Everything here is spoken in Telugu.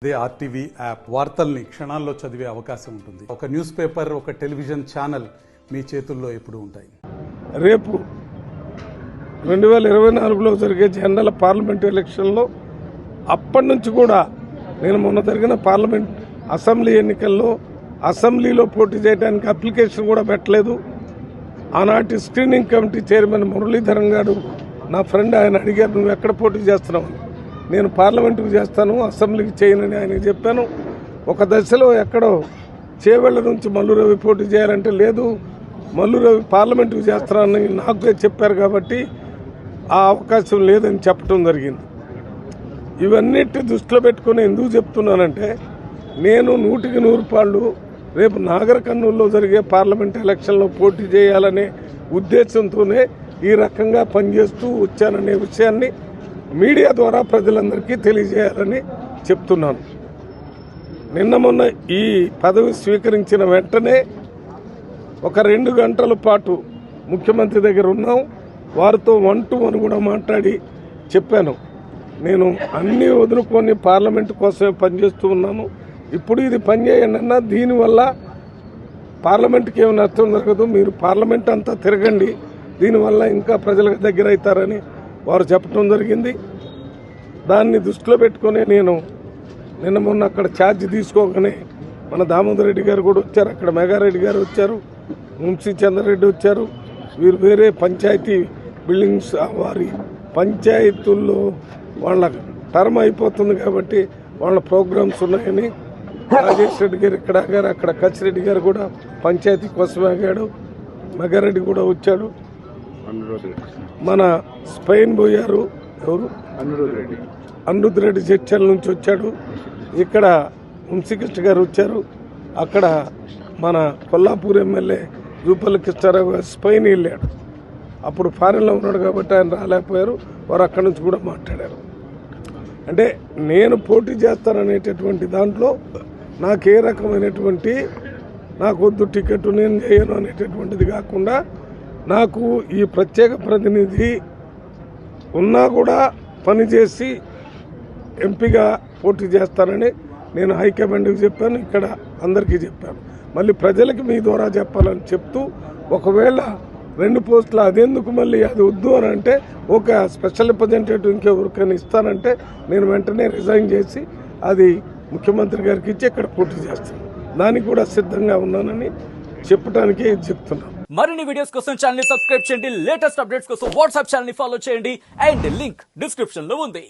అదే ఆర్టీవీ యాప్ వార్తల్ని క్షణాల్లో చదివే అవకాశం ఉంటుంది. ఒక న్యూస్ పేపర్, ఒక టెలివిజన్ ఛానల్ మీ చేతుల్లో ఎప్పుడూ ఉంటాయి. రేపు 2024లో జరిగే జనరల్ పార్లమెంట్ ఎలక్షన్లో అప్పటి నుంచి కూడా నేను మొన్న జరిగిన పార్లమెంట్ అసెంబ్లీ ఎన్నికల్లో అసెంబ్లీలో పోటీ చేయడానికి అప్లికేషన్ కూడా పెట్టలేదు. ఆనాటి స్క్రీనింగ్ కమిటీ చైర్మన్ మురళీధరన్ గారు నా ఫ్రెండ్, ఆయన అడిగారు, నువ్వు ఎక్కడ పోటీ చేస్తున్నావు? నేను పార్లమెంటుకు చేస్తాను, అసెంబ్లీకి చేయనని ఆయనకు చెప్పాను. ఒక దశలో ఎక్కడో చేవెళ్ల నుంచి మల్లు రవి పోటీ చేయాలంటే లేదు, మల్లు రవి పార్లమెంటుకు చేస్తానని నాకే చెప్పారు కాబట్టి ఆ అవకాశం లేదని చెప్పడం జరిగింది. ఇవన్నిటి దృష్టిలో పెట్టుకుని ఎందుకు చెప్తున్నానంటే, నేను 100% రేపు నాగర్ కర్నూలులో జరిగే పార్లమెంట్ ఎలక్షన్లో పోటీ చేయాలనే ఉద్దేశంతోనే ఈ రకంగా పనిచేస్తూ వచ్చాననే విషయాన్ని మీడియా ద్వారా ప్రజలందరికీ తెలియజేయాలని చెప్తున్నాను. నిన్న మొన్న ఈ పదవి స్వీకరించిన వెంటనే ఒక 2 గంటల పాటు ముఖ్యమంత్రి దగ్గర ఉన్నాం. వారితో 1 to 1 కూడా మాట్లాడి చెప్పాను, నేను అన్నీ వదులుకొని పార్లమెంటు కోసమే పనిచేస్తూ ఉన్నాను. ఇప్పుడు ఇది పనిచేయండి అన్నా, దీనివల్ల పార్లమెంటుకి ఏమి నష్టం జరగదు, మీరు పార్లమెంట్ అంతా తిరగండి, దీనివల్ల ఇంకా ప్రజలకు దగ్గర అవుతారని వారు చెప్పడం జరిగింది. దాన్ని దృష్టిలో పెట్టుకుని నేను నిన్న మొన్న అక్కడ ఛార్జ్ తీసుకోగానే మన దామోదర్ రెడ్డి గారు కూడా వచ్చారు, అక్కడ మెగారెడ్డి గారు వచ్చారు, వంశీ చంద్రరెడ్డి వచ్చారు. వీరు వేరే పంచాయతీ బిల్డింగ్స్, వారి పంచాయతీల్లో వాళ్ళ టర్మ్ అయిపోతుంది కాబట్టి వాళ్ళ ప్రోగ్రామ్స్ ఉన్నాయని రాజేష్ రెడ్డి గారు ఇక్కడ ఆగారు, అక్కడ కచ్చిరెడ్డి గారు కూడా పంచాయతీ కోసం ఆగాడు, మెగారెడ్డి కూడా వచ్చాడు. మన స్పెయిన్ పోయారు, ఎవరు అనిరుద్ రెడ్డి జడ్చల్ నుంచి వచ్చాడు, ఇక్కడ వంశీకృష్ణ గారు వచ్చారు, అక్కడ మన కొల్లాపూర్ ఎమ్మెల్యే జూపల్లి కృష్ణారావు గారు స్పెయిన్ వెళ్ళాడు. అప్పుడు ఫారెన్లో ఉన్నాడు కాబట్టి ఆయన రాలేకపోయారు, వారు అక్కడి నుంచి కూడా మాట్లాడారు. అంటే నేను పోటీ చేస్తాననేటటువంటి దాంట్లో నాకు ఏ రకమైనటువంటి నాకు వద్దు టికెట్ నేను చేయను అనేటటువంటిది కాకుండా, నాకు ఈ ప్రత్యేక ప్రతినిధి ఉన్నా కూడా పనిచేసి ఎంపీగా పోటీ చేస్తానని నేను హైకమాండ్కి చెప్పాను, ఇక్కడ అందరికీ చెప్పాను. మళ్ళీ ప్రజలకి మీ ద్వారా చెప్పాలని చెప్తూ, ఒకవేళ 2 పోస్టులు అదెందుకు మళ్ళీ అది వద్దు అని అంటే, ఒక స్పెషల్ రిప్రజెంటేటివ్ ఇంకెవరికైనా ఇస్తానంటే నేను వెంటనే రిజైన్ చేసి అది ముఖ్యమంత్రి గారికి ఇచ్చి ఇక్కడ పోటీ చేస్తాను. దానికి కూడా సిద్ధంగా ఉన్నానని చెప్పడానికే ఇది చెప్తున్నాను. మరిన్ని వీడియోస్ కోసం ఛానల్ ని సబ్స్క్రైబ్ చేయండి, లేటెస్ట్ అప్డేట్స్ కోసం వాట్సాప్ ఛానల్ ని ఫాలో చేయండి, అండ్ లింక్ డిస్క్రిప్షన్ లో ఉంది.